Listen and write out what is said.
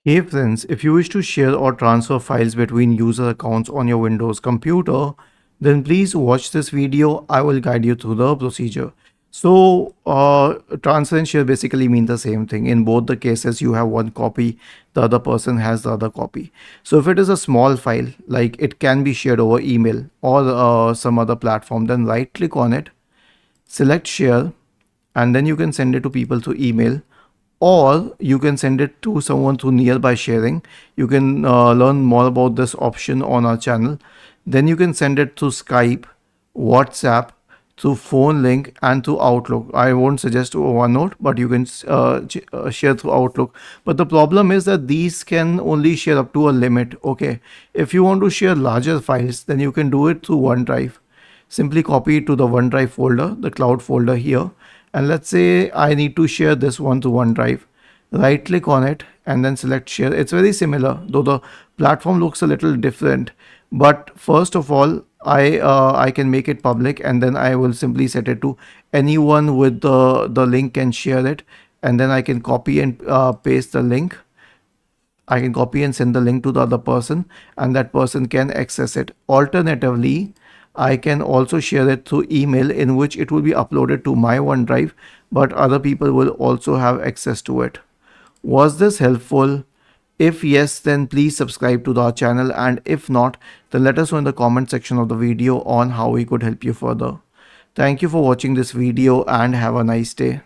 Hey friends, if you wish to share or transfer files between user accounts on your Windows computer, then please watch this video. I will guide you through the procedure. Transfer and share basically mean the same thing. In both the cases, you have one copy, the other person has the other copy. So if it is a small file, like it can be shared over email or some other platform, then right click on it, select share, and then you can send it to people through email, or you can send it to someone through nearby sharing. You can learn more about this option on our channel. Then you can send it through Skype, WhatsApp, through phone link, and through Outlook. I won't suggest OneNote, but you can share through Outlook. But the problem is that these can only share up to a limit. Okay, if you want to share larger files, then you can do it through OneDrive. Simply copy it to the OneDrive folder, the cloud folder here. And let's say I need to share this one to OneDrive. Right click on it and then select share. It's very similar, though the platform looks a little different. But first of all, I can make it public, and then I will simply set it to anyone with the link can share it. And then I can copy and paste the link. I can copy and send the link to the other person, and that person can access it. Alternatively, I can also share it through email, in which it will be uploaded to my OneDrive, but other people will also have access to it. Was this helpful? If yes, then please subscribe to our channel, and if not, then let us know in the comment section of the video on how we could help you further. Thank you for watching this video and have a nice day.